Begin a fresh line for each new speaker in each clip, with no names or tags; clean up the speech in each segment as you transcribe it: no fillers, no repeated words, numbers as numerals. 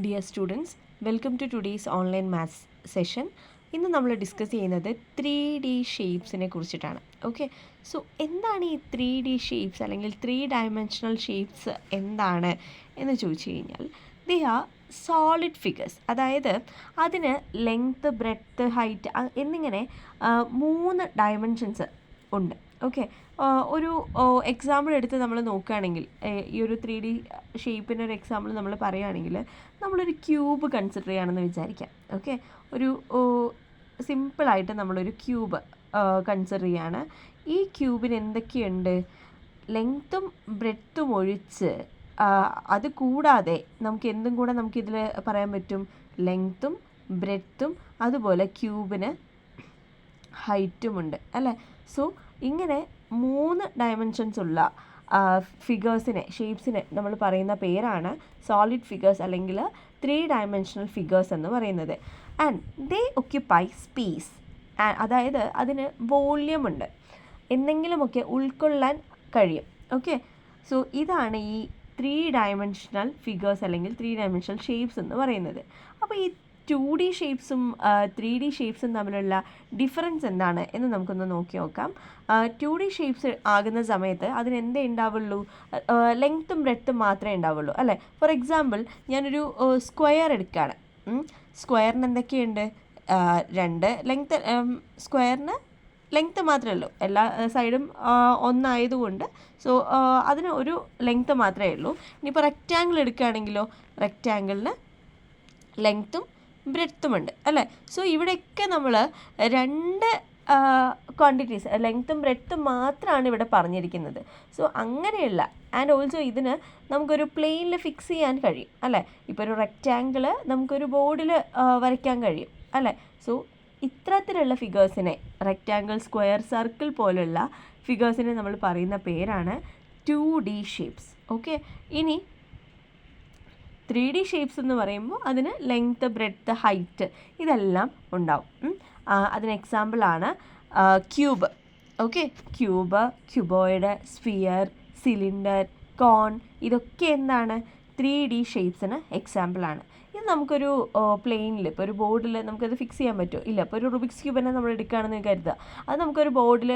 Dear students, welcome to today's online maths session. ഇന്ന് നമ്മൾ discuss ചെയ്യുന്നത് 3D ഷേപ്സിനെ കുറിച്ചിട്ടാണ്. ഓക്കെ, സോ എന്താണ് ഈ 3D ഷേപ്സ് അല്ലെങ്കിൽ 3 ഡയമെൻഷണൽ ഷേപ്സ് എന്താണ് എന്ന് ചോദിച്ചു കഴിഞ്ഞാൽ ദേ ആർ സോളിഡ് ഫിഗേഴ്സ്. അതായത് അതിന് ലെങ്ത്ത്, ബ്രെഡ്ത്ത്, ഹൈറ്റ് എന്നിങ്ങനെ 3 ഡയമെൻഷൻസ് ഉണ്ട്. ഓക്കെ, ഒരു എക്സാമ്പിൾ എടുത്ത് നമ്മൾ നോക്കുകയാണെങ്കിൽ ഈ ഒരു 3D ഷേപ്പിൻ്റെ ഒരു എക്സാമ്പിൾ നമ്മൾ പറയുകയാണെങ്കിൽ നമ്മളൊരു ക്യൂബ് കൺസിഡർ ചെയ്യുകയാണെന്ന് വിചാരിക്കാം. ഓക്കെ, ഒരു സിമ്പിളായിട്ട് നമ്മളൊരു ക്യൂബ് കൺസിഡർ ചെയ്യുകയാണ്. ഈ ക്യൂബിന് എന്തൊക്കെയുണ്ട്? ലെങ്ത്തും ബ്രെഡ്ത്തും ഒഴിച്ച് അത് കൂടാതെ നമുക്ക് എന്തും കൂടെ നമുക്കിതിൽ പറയാൻ പറ്റും. ലെങ്ത്തും ബ്രെഡ്ത്തും അതുപോലെ ക്യൂബിന് ഹൈറ്റുമുണ്ട് അല്ലേ. സോ ഇങ്ങനെ 3 ഡയമെൻഷൻസ് ഉള്ള ഫിഗേഴ്സിനെ, ഷേപ്സിനെ നമ്മൾ പറയുന്ന പേരാണ് സോളിഡ് ഫിഗേഴ്സ് അല്ലെങ്കിൽ 3 ഡയമെൻഷണൽ ഫിഗേഴ്സ് എന്ന് പറയുന്നത്. And they occupy space. അതായത് അതിന് വോള്യം ഉണ്ട്, എന്തെങ്കിലുമൊക്കെ ഉൾക്കൊള്ളാൻ കഴിയും. ഓക്കെ, സോ ഇതാണ് ഈ 3 ഡയമെൻഷണൽ ഫിഗേഴ്സ് അല്ലെങ്കിൽ 3 ഡയമെൻഷണൽ ഷേപ്സ് എന്ന് പറയുന്നത്. അപ്പോൾ ഈ 2D ഷേപ്സും 3D ഷേപ്സും തമ്മിലുള്ള ഡിഫറൻസ് എന്താണ് എന്ന് നമുക്കൊന്ന് നോക്കി നോക്കാം. 2D ഷേപ്സ് ആകുന്ന സമയത്ത് അതിന് എന്തേ ഉണ്ടാവുള്ളൂ? ലെങ്ത്തും ബ്രെഡ്ത്തും മാത്രമേ ഉണ്ടാവുള്ളൂ അല്ലേ. ഫോർ എക്സാമ്പിൾ ഞാനൊരു സ്ക്വയർ എടുക്കുകയാണ്. സ്ക്വയറിന് എന്തൊക്കെയുണ്ട്? 2 ലെങ്ത്ത്. സ്ക്വയറിന് ലെങ്ത്ത് മാത്രമേ ഉള്ളൂ, എല്ലാ സൈഡും ഒന്നായതുകൊണ്ട് സോ അതിന് ഒരു ലെങ്ത്ത് മാത്രമേ ഉള്ളൂ. ഇനിയിപ്പോൾ റെക്റ്റാങ്കിൾ എടുക്കുകയാണെങ്കിലോ റെക്റ്റാങ്കിളിന് ലെങ്ത്തും ബ്രെഡ്ത്തുമുണ്ട് അല്ലേ. സോ ഇവിടെയൊക്കെ നമ്മൾ 2 ക്വാണ്ടിറ്റീസ്, ലെങ്ത്തും ബ്രെഡ്ത്തും മാത്രമാണ് ഇവിടെ പറഞ്ഞിരിക്കുന്നത്. സോ അങ്ങനെയുള്ള ആൻഡ് ഓൾസോ ഇതിന് നമുക്കൊരു പ്ലെയിനിൽ ഫിക്സ് ചെയ്യാൻ കഴിയും അല്ലേ. ഇപ്പോൾ ഒരു റെക്റ്റാങ്കിൾ നമുക്കൊരു ബോർഡിൽ വരയ്ക്കാൻ കഴിയും അല്ലേ. സോ ഇത്തരത്തിലുള്ള ഫിഗേഴ്സിനെ, റെക്റ്റാങ്കിൾ, സ്ക്വയർ, സർക്കിൾ പോലുള്ള ഫിഗേഴ്സിനെ നമ്മൾ പറയുന്ന പേരാണ് 2D ഷേപ്സ്. ഓക്കെ, ഇനി 3D ഷേപ്സ് എന്ന് പറയുമ്പോൾ അതിന് ലെങ്ത്ത്, ബ്രെഡ്ത്ത്, ഹൈറ്റ് ഇതെല്ലാം ഉണ്ടാവും. അതിന് എക്സാമ്പിളാണ് cube. Okay, cube, cuboid, sphere, cylinder, cone ഇതൊക്കെ എന്താണ്? 3D ഷേപ്സിന് എക്സാമ്പിളാണ്. ഇത് നമുക്കൊരു പ്ലെയിനിൽ, ഇപ്പോൾ ഒരു ബോർഡിൽ നമുക്കത് ഫിക്സ് ചെയ്യാൻ പറ്റുമോ? ഇല്ല. ഇപ്പോൾ ഒരു റുബിക്സ് ക്യൂബിനെ നമ്മൾ എടുക്കുകയാണെന്ന് കരുതുക, അത് നമുക്കൊരു ബോർഡിൽ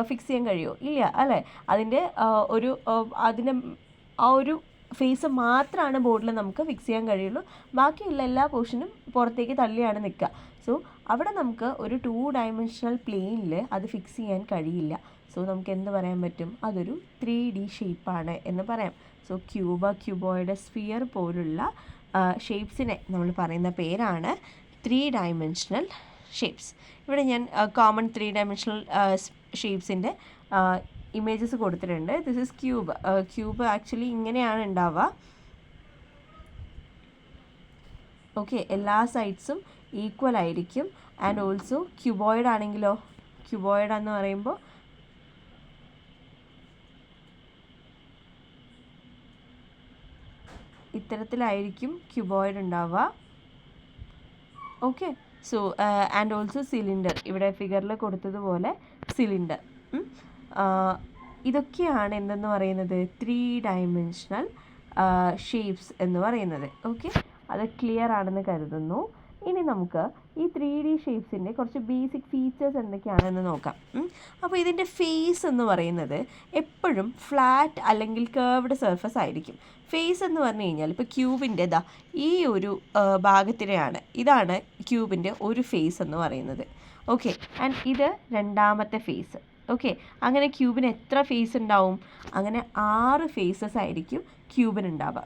ഫിക്സ് ചെയ്യാൻ കഴിയുമോ? ഇല്ല അല്ലേ. അതിൻ്റെ അതിൻ്റെ ആ ഒരു ഫേസ് മാത്രമാണ് ബോർഡിൽ നമുക്ക് ഫിക്സ് ചെയ്യാൻ കഴിയുള്ളൂ. ബാക്കിയുള്ള എല്ലാ പോർഷനും പുറത്തേക്ക് തള്ളിയാണ് നിൽക്കുക. സോ അവിടെ നമുക്ക് ഒരു 2 ഡയമെൻഷണൽ പ്ലെയിനിൽ അത് ഫിക്സ് ചെയ്യാൻ കഴിയില്ല. സോ നമുക്ക് എന്ത് പറയാൻ പറ്റും? അതൊരു 3D ഷേപ്പാണ് എന്ന് പറയാം. സോ ക്യൂബ്, ക്യൂബോയിഡ്, സ്ഫിയർ പോലുള്ള ഷേപ്സിനെ നമ്മൾ പറയുന്ന പേരാണ് 3 ഡയമെൻഷണൽ ഷേപ്സ്. ഇവിടെ ഞാൻ കോമൺ 3 ഡയമെൻഷണൽ ഷേപ്സിൻ്റെ ഇമേജസ് കൊടുത്തിട്ടുണ്ട്. This is cube. Cube actually ഇങ്ങനെയാണ് ഉണ്ടാവുക. ഓക്കെ, എല്ലാ സൈഡ്സും ഈക്വൽ ആയിരിക്കും. ആൻഡ് ഓൾസോ ക്യൂബോയിഡ് ആണെങ്കിലോ, ക്യൂബോയിഡ് എന്ന് പറയുമ്പോൾ ഇത്തരത്തിലായിരിക്കും ക്യൂബോയിഡ് ഉണ്ടാവുക. Okay, so and also cylinder, ഇവിടെ ഫിഗറിൽ കൊടുത്തതുപോലെ സിലിണ്ടർ. ഇതൊക്കെയാണ് എന്തെന്ന് പറയുന്നത്? 3 ഡയമെൻഷണൽ ഷേപ്സ് എന്ന് പറയുന്നത്. ഓക്കെ, അത് ക്ലിയർ ആണെന്ന് കരുതുന്നു. ഇനി നമുക്ക് ഈ 3D ഷേപ്സിൻ്റെ കുറച്ച് ബേസിക് ഫീച്ചേഴ്സ് എന്തൊക്കെയാണെന്ന് നോക്കാം. അപ്പോൾ ഇതിൻ്റെ ഫേസ് എന്ന് പറയുന്നത് എപ്പോഴും ഫ്ലാറ്റ് അല്ലെങ്കിൽ കേർവ്ഡ് സർഫസ് ആയിരിക്കും. ഫേസ് എന്ന് പറഞ്ഞു കഴിഞ്ഞാൽ ഇപ്പോൾ ക്യൂബിൻ്റെ ഈ ഒരു ഭാഗത്തിനെയാണ്, ഇതാണ് ക്യൂബിൻ്റെ ഒരു ഫേസ് എന്ന് പറയുന്നത്. ഓക്കെ, ആൻഡ് ഇത് രണ്ടാമത്തെ ഫേസ്. ഓക്കെ, അങ്ങനെ ക്യൂബിന് എത്ര ഫേസ് ഉണ്ടാവും? അങ്ങനെ 6 ഫേസസ് ആയിരിക്കും ക്യൂബിനുണ്ടാവുക.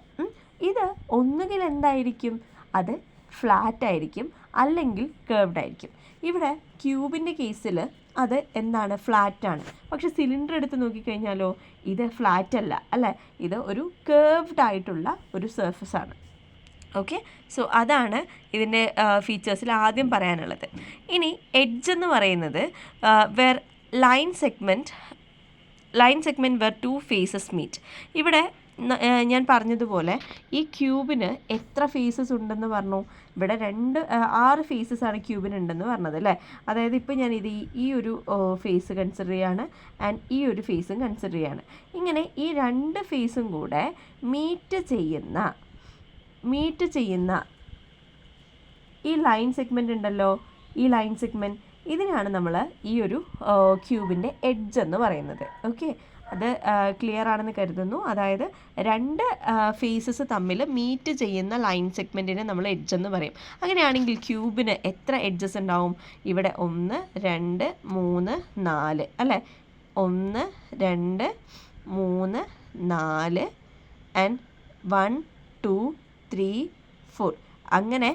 ഇത് ഒന്നുകിൽ എന്തായിരിക്കും? അത് ഫ്ലാറ്റ് ആയിരിക്കും, അല്ലെങ്കിൽ കേർവ്ഡ് ആയിരിക്കും. ഇവിടെ ക്യൂബിൻ്റെ കേസിൽ അത് എന്താണ്? ഫ്ലാറ്റാണ്. പക്ഷെ സിലിണ്ടർ എടുത്ത് നോക്കിക്കഴിഞ്ഞാലോ ഇത് ഫ്ലാറ്റ് അല്ല അല്ലേ, ഇത് ഒരു കേർവ്ഡ് ആയിട്ടുള്ള ഒരു സർഫസ് ആണ്. ഓക്കെ, സോ അതാണ് ഇതിൻ്റെ ഫീച്ചേഴ്സിൽ ആദ്യം പറയാനുള്ളത്. ഇനി എഡ്ജ് എന്ന് പറയുന്നത് line segment where 2 faces meet. ഇവിടെ ഞാൻ പറഞ്ഞതുപോലെ ഈ ക്യൂബിന് എത്ര ഫേസസ് ഉണ്ടെന്ന് പറഞ്ഞു? ഇവിടെ 6 ഫേസസ് ആണ് ക്യൂബിനുണ്ടെന്ന് പറഞ്ഞത് അല്ലേ. അതായത് ഇപ്പോൾ ഞാൻ ഈ ഒരു ഫേസ് കൺസിഡർ ചെയ്യാണ് ആൻഡ് ഈ ഒരു ഫേസും കൺസിഡർ ചെയ്യാണ്. ഇങ്ങനെ ഈ 2 ഫേസും കൂടെ മീറ്റ് ചെയ്യുന്ന മീറ്റ് ചെയ്യുന്ന ഈ ലൈൻ സെഗ്മെൻ്റ് ഉണ്ടല്ലോ, ഈ ലൈൻ സെഗ്മെൻറ്റ്, ഇതിനാണ് നമ്മൾ ഈ ഒരു ക്യൂബിൻ്റെ എഡ്ജ് എന്ന് പറയുന്നത്. ഓക്കെ, അത് ക്ലിയർ ആണെന്ന് കരുതുന്നു. അതായത് രണ്ട് ഫേസസ് തമ്മിൽ മീറ്റ് ചെയ്യുന്ന ലൈൻ സെഗ്മെൻറ്റിനെ നമ്മൾ എഡ്ജ് എന്ന് പറയും. അങ്ങനെയാണെങ്കിൽ ക്യൂബിന് എത്ര എഡ്ജസ് ഉണ്ടാവും? ഇവിടെ 1 2 3 4 അല്ലേ? 1 2 3 4 ആൻഡ് 1 2 3 4. അങ്ങനെ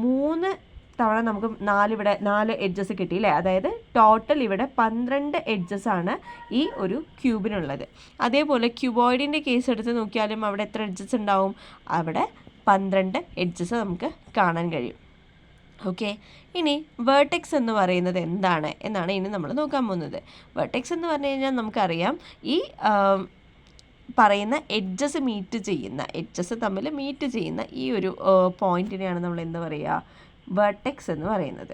3 തവണ നമുക്ക് 4 എഡ്ജസ് കിട്ടിയില്ലേ? അതായത് ടോട്ടൽ ഇവിടെ 12 എഡ്ജസ് ആണ് ഈ ഒരു ക്യൂബിനുള്ളത്. അതേപോലെ ക്യൂബോയിഡിൻ്റെ കേസ് എടുത്ത് നോക്കിയാലും അവിടെ എത്ര എഡ്ജസ് ഉണ്ടാവും? അവിടെ 12 എഡ്ജസ് നമുക്ക് കാണാൻ കഴിയും. ഓക്കെ, ഇനി വേർട്ടെക്സ് എന്ന് പറയുന്നത് എന്താണ് എന്നാണ് ഇനി നമ്മൾ നോക്കാൻ പോകുന്നത്. വേർട്ടെക്സ് എന്ന് പറഞ്ഞു കഴിഞ്ഞാൽ നമുക്കറിയാം, ഈ പറയുന്ന എഡ്ജസ് തമ്മിൽ മീറ്റ് ചെയ്യുന്ന ഈ ഒരു പോയിന്റിനെയാണ് നമ്മൾ എന്താ പറയുക? വേർട്ടെക്സ് എന്ന് പറയുന്നത്.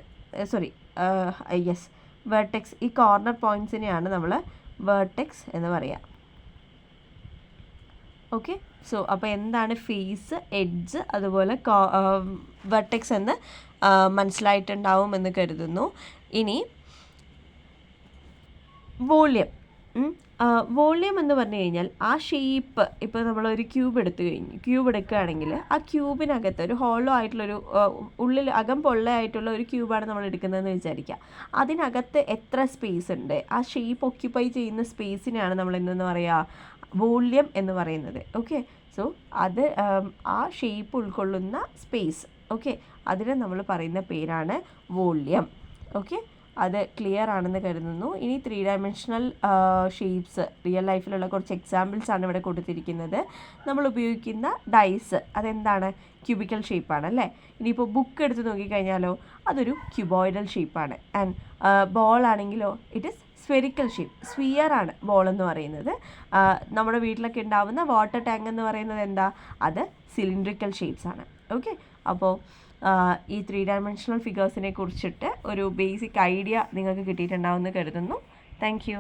വേർട്ടെക്സ്, ഈ കോർണർ പോയിൻറ്റ്സിനെയാണ് നമ്മൾ വേർട്ടെക്സ് എന്ന് പറയുക. ഓക്കെ, സോ അപ്പോൾ എന്താണ് ഫേസ്, എഡ്ജ്, അതുപോലെ വെർട്ടെക്സ് എന്ന് മനസ്സിലായിട്ടുണ്ടാവും എന്ന് കരുതുന്നു. ഇനി വോള്യം. വോള്യം എന്ന് പറഞ്ഞു കഴിഞ്ഞാൽ ആ ഷേപ്പ്, ഇപ്പോൾ നമ്മളൊരു ക്യൂബ് എടുക്കുകയാണെങ്കിൽ ആ ക്യൂബിനകത്ത് ഒരു ഹോളോ ആയിട്ടുള്ളൊരു ഉള്ളിൽ അകം പൊള്ളയായിട്ടുള്ള ഒരു ക്യൂബാണ് നമ്മൾ എടുക്കുന്നതെന്ന് വിചാരിക്കുക. അതിനകത്ത് എത്ര സ്പേസ് ഉണ്ട്, ആ ഷേപ്പ് ഒക്യുപ്പൈ ചെയ്യുന്ന സ്പേസിനെയാണ് നമ്മൾ എന്തെന്ന് പറയുക? വോള്യം എന്ന് പറയുന്നത്. ഓക്കെ, സോ അത് ആ ഷേപ്പ് ഉൾക്കൊള്ളുന്ന സ്പേസ്, ഓക്കെ, അതിന് നമ്മൾ പറയുന്ന പേരാണ് വോള്യം. ഓക്കെ, അത് ക്ലിയർ ആണെന്ന് കരുതുന്നു. ഇനി 3 ഡയമെൻഷണൽ ഷേപ്സ്, റിയൽ ലൈഫിലുള്ള കുറച്ച് എക്സാമ്പിൾസ് ആണ് ഇവിടെ കൊടുത്തിരിക്കുന്നത്. നമ്മൾ ഉപയോഗിക്കുന്ന ഡൈസ് അതെന്താണ്? ക്യൂബിക്കൽ ഷേപ്പാണ് അല്ലേ? ഇനിയിപ്പോൾ ബുക്ക് എടുത്ത് നോക്കിക്കഴിഞ്ഞാലോ, അതൊരു ക്യൂബോയിഡൽ ഷേപ്പാണ്. ആൻഡ് ബോൾ ആണെങ്കിലോ it is spherical shape. Sphere ആണ് ബോൾ എന്ന് പറയുന്നത്. നമ്മുടെ വീട്ടിലൊക്കെ ഉണ്ടാവുന്ന വാട്ടർ ടാങ്ക് എന്ന് പറയുന്നത് എന്താ? അത് സിലിണ്ട്രിക്കൽ ഷേപ്സ് ആണ്. ഓക്കെ, അപ്പോൾ ഈ 3 ഡയമെൻഷണൽ ഫിഗേഴ്സിനെ കുറിച്ചിട്ട് ഒരു ബേസിക് ഐഡിയ നിങ്ങൾക്ക് കിട്ടിയിട്ടുണ്ടാവുമെന്ന് കരുതുന്നു. Thank you.